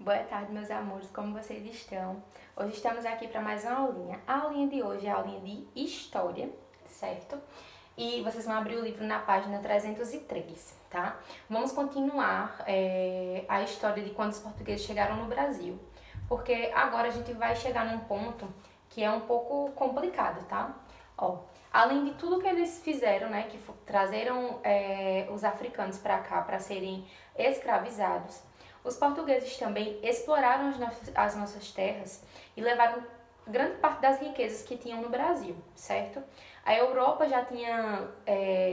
Boa tarde, meus amores, como vocês estão? Hoje estamos aqui para mais uma aulinha. A aulinha de hoje é a aulinha de História, certo? E vocês vão abrir o livro na página 303, tá? Vamos continuar a história de quando os portugueses chegaram no Brasil, porque agora a gente vai chegar num ponto que é um pouco complicado, tá? Ó, além de tudo que eles fizeram, né, que trazeram os africanos para cá para serem escravizados, os portugueses também exploraram as nossas terras e levaram grande parte das riquezas que tinham no Brasil, certo? A Europa já tinha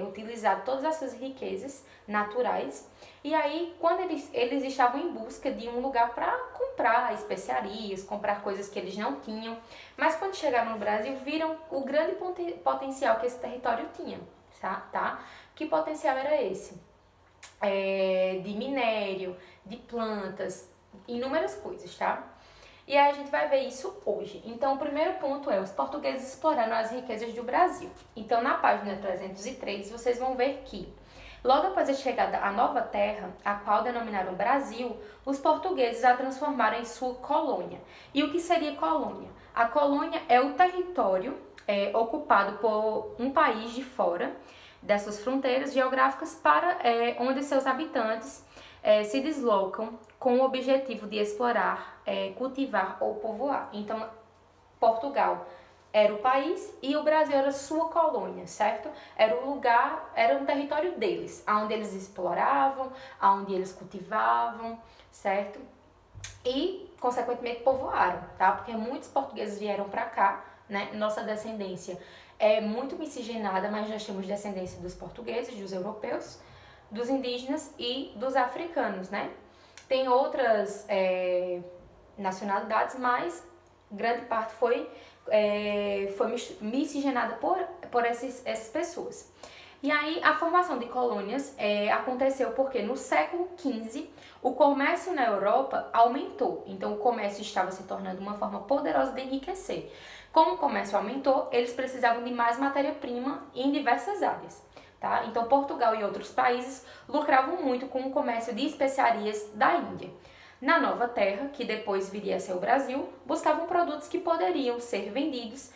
utilizado todas as suas riquezas naturais e aí, quando eles estavam em busca de um lugar para comprar especiarias, comprar coisas que eles não tinham, mas quando chegaram no Brasil, viram o grande potencial que esse território tinha, tá? Que potencial era esse? De minério, de plantas, inúmeras coisas, tá? E aí a gente vai ver isso hoje. Então, o primeiro ponto é os portugueses explorando as riquezas do Brasil. Então, na página 303, vocês vão ver que, logo após a chegada à nova terra, a qual denominaram Brasil, os portugueses a transformaram em sua colônia. E o que seria colônia? A colônia é o território ocupado por um país de fora das suas fronteiras geográficas para onde seus habitantes se deslocam com o objetivo de explorar, cultivar ou povoar. Então, Portugal era o país e o Brasil era sua colônia, certo? Era o lugar, era um território deles, onde eles exploravam, onde eles cultivavam, certo? E, consequentemente, povoaram, tá? Porque muitos portugueses vieram para cá, né? Nossa descendência é muito miscigenada, mas nós temos descendência dos portugueses, dos europeus, dos indígenas e dos africanos, né? Tem outras nacionalidades, mas grande parte foi miscigenada por essas pessoas. E aí a formação de colônias aconteceu porque no século XV o comércio na Europa aumentou. Então o comércio estava se tornando uma forma poderosa de enriquecer. Como o comércio aumentou, eles precisavam de mais matéria-prima em diversas áreas. Tá? Então Portugal e outros países lucravam muito com o comércio de especiarias da Índia. Na nova terra, que depois viria a ser o Brasil, buscavam produtos que poderiam ser vendidos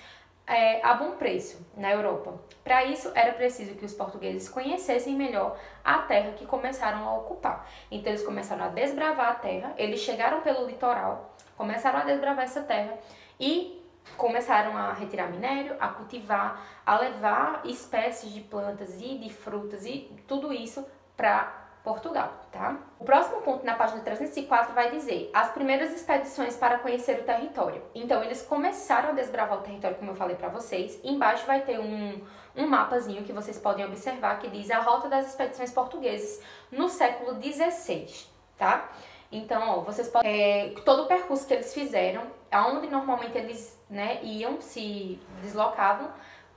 a bom preço na Europa. Para isso, era preciso que os portugueses conhecessem melhor a terra que começaram a ocupar. Então, eles começaram a desbravar a terra, eles chegaram pelo litoral, começaram a desbravar essa terra e começaram a retirar minério, a cultivar, a levar espécies de plantas e de frutas e tudo isso para Portugal, tá? O próximo ponto na página 304 vai dizer as primeiras expedições para conhecer o território. Então, eles começaram a desbravar o território, como eu falei para vocês. Embaixo vai ter um mapazinho que vocês podem observar que diz a rota das expedições portuguesas no século XVI, tá? Então, ó, vocês podem... todo o percurso que eles fizeram, aonde normalmente eles iam, se deslocavam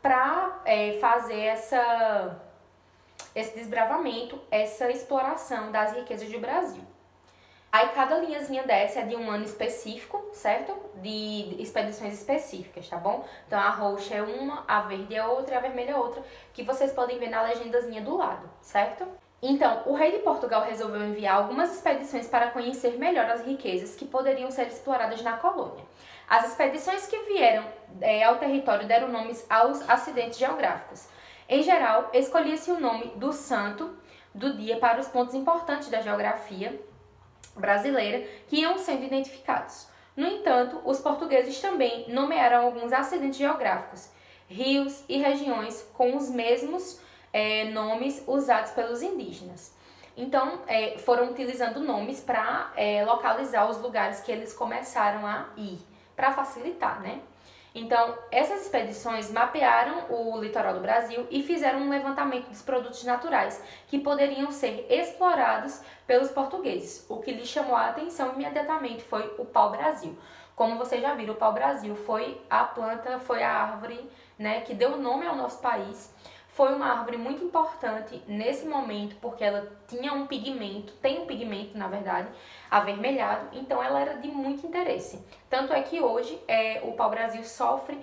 para fazer esse desbravamento, essa exploração das riquezas do Brasil. Aí cada linhazinha dessa é de um ano específico, certo? De expedições específicas, tá bom? Então a roxa é uma, a verde é outra e a vermelha é outra, que vocês podem ver na legendazinha do lado, certo? Então, o rei de Portugal resolveu enviar algumas expedições para conhecer melhor as riquezas que poderiam ser exploradas na colônia. As expedições que vieram ao território deram nomes aos acidentes geográficos. Em geral, escolhia-se o nome do santo do dia para os pontos importantes da geografia brasileira que iam sendo identificados. No entanto, os portugueses também nomearam alguns acidentes geográficos, rios e regiões com os mesmos nomes usados pelos indígenas. Então, foram utilizando nomes para localizar os lugares que eles começaram a ir, para facilitar, né? Então, essas expedições mapearam o litoral do Brasil e fizeram um levantamento dos produtos naturais que poderiam ser explorados pelos portugueses. O que lhes chamou a atenção imediatamente foi o pau-brasil. Como vocês já viram, o pau-brasil foi a planta, foi a árvore, né, que deu nome ao nosso país. Foi uma árvore muito importante nesse momento, porque ela tinha um pigmento, tem um pigmento, na verdade, avermelhado, então ela era de muito interesse. Tanto é que hoje o pau-brasil sofre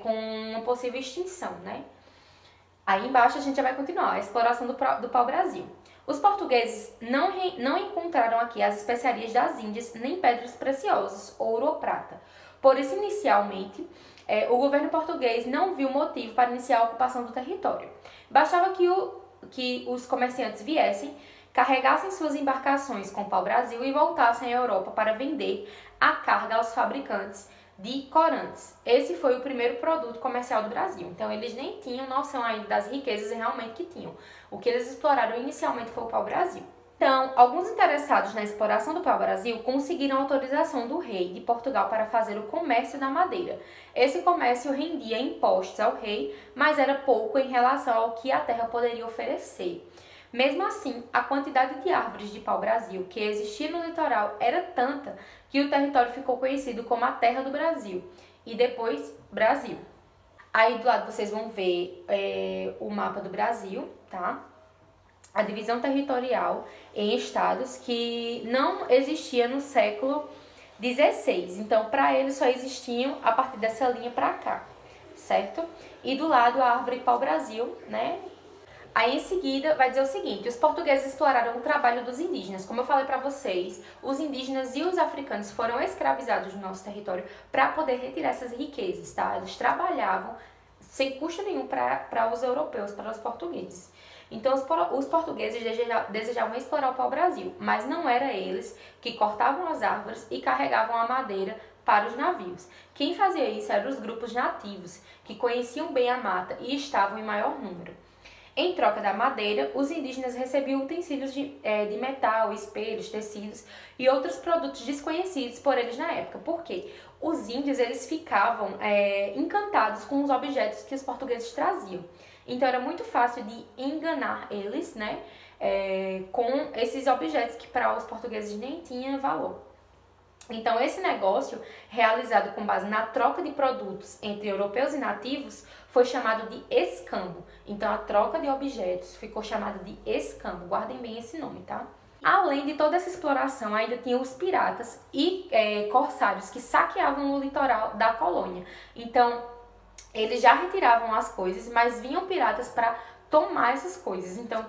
com uma possível extinção, né? Aí embaixo a gente já vai continuar a exploração do pau-brasil. Os portugueses não encontraram aqui as especiarias das Índias, nem pedras preciosas, ouro ou prata. Por isso, inicialmente, o governo português não viu motivo para iniciar a ocupação do território. Bastava que os comerciantes viessem, carregassem suas embarcações com o pau-brasil e voltassem à Europa para vender a carga aos fabricantes de corantes. Esse foi o primeiro produto comercial do Brasil. Então, eles nem tinham noção ainda das riquezas realmente que tinham. O que eles exploraram inicialmente foi o pau-brasil. Então, alguns interessados na exploração do pau-brasil conseguiram autorização do rei de Portugal para fazer o comércio da madeira. Esse comércio rendia impostos ao rei, mas era pouco em relação ao que a terra poderia oferecer. Mesmo assim, a quantidade de árvores de pau-brasil que existia no litoral era tanta que o território ficou conhecido como a Terra do Brasil e depois Brasil. Aí do lado vocês vão ver o mapa do Brasil, tá? A divisão territorial em estados que não existia no século XVI. Então, para eles só existiam a partir dessa linha para cá, certo? E do lado a árvore pau-brasil, né? Aí, em seguida, vai dizer o seguinte: os portugueses exploraram o trabalho dos indígenas. Como eu falei para vocês, os indígenas e os africanos foram escravizados no nosso território para poder retirar essas riquezas, tá? Eles trabalhavam sem custo nenhum para os europeus, para os portugueses. Então, os portugueses desejavam explorar o pau-brasil, mas não era eles que cortavam as árvores e carregavam a madeira para os navios. Quem fazia isso eram os grupos nativos, que conheciam bem a mata e estavam em maior número. Em troca da madeira, os indígenas recebiam utensílios de metal, espelhos, tecidos e outros produtos desconhecidos por eles na época. Por quê? Os índios eles ficavam encantados com os objetos que os portugueses traziam. Então era muito fácil de enganar eles, né, com esses objetos que para os portugueses nem tinham valor. Então, esse negócio, realizado com base na troca de produtos entre europeus e nativos, foi chamado de escambo. Então, a troca de objetos ficou chamada de escambo. Guardem bem esse nome, tá? Além de toda essa exploração, ainda tinha os piratas e corsários que saqueavam o litoral da colônia. Então, eles já retiravam as coisas, mas vinham piratas para tomar essas coisas. Então,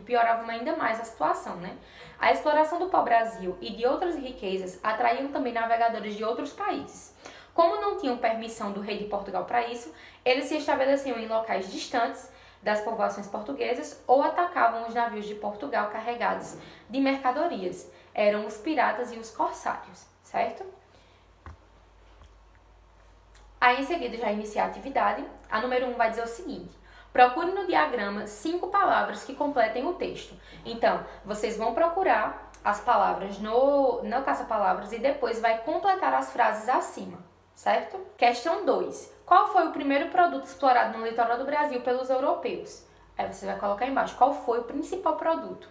pioravam ainda mais a situação, né? A exploração do pau-brasil e de outras riquezas atraíam também navegadores de outros países. Como não tinham permissão do rei de Portugal para isso, eles se estabeleciam em locais distantes das povoações portuguesas ou atacavam os navios de Portugal carregados de mercadorias. Eram os piratas e os corsários, certo? Aí, em seguida, já iniciar a atividade. A número 1 vai dizer o seguinte: procure no diagrama 5 palavras que completem o texto. Então, vocês vão procurar as palavras no caça-palavras e depois vai completar as frases acima, certo? Questão 2. Qual foi o primeiro produto explorado no litoral do Brasil pelos europeus? Aí você vai colocar embaixo qual foi o principal produto.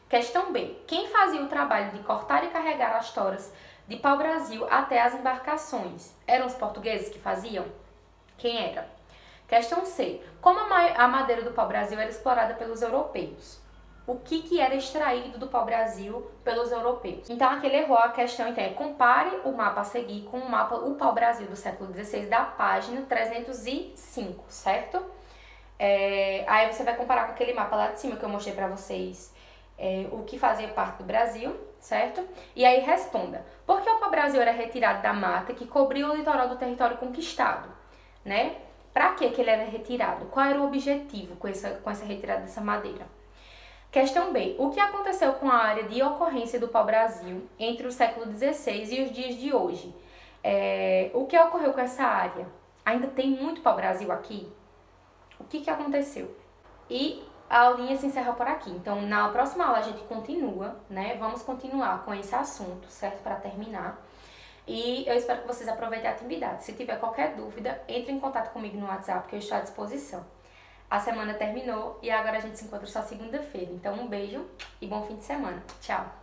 Questão B. Quem fazia o trabalho de cortar e carregar as toras de pau-brasil até as embarcações? Eram os portugueses que faziam? Quem era? Questão C. Como a madeira do pau-brasil era explorada pelos europeus? O que era extraído do pau-brasil pelos europeus? Então, aqui ele errou a questão. Então, compare o mapa a seguir com o mapa O Pau-Brasil do século XVI, da página 305, certo? Aí você vai comparar com aquele mapa lá de cima que eu mostrei pra vocês, o que fazia parte do Brasil, certo? E aí responda: por que o pau-brasil era retirado da mata que cobria o litoral do território conquistado, né? Para que ele era retirado? Qual era o objetivo com essa retirada dessa madeira? Questão B. O que aconteceu com a área de ocorrência do pau-brasil entre o século XVI e os dias de hoje? O que ocorreu com essa área? Ainda tem muito pau-brasil aqui? O que aconteceu? E a aulinha se encerra por aqui. Então, na próxima aula a gente continua, né? Vamos continuar com esse assunto, certo? Para terminar. E eu espero que vocês aproveitem a atividade. Se tiver qualquer dúvida, entre em contato comigo no WhatsApp, que eu estou à disposição. A semana terminou e agora a gente se encontra só segunda-feira. Então, um beijo e bom fim de semana. Tchau!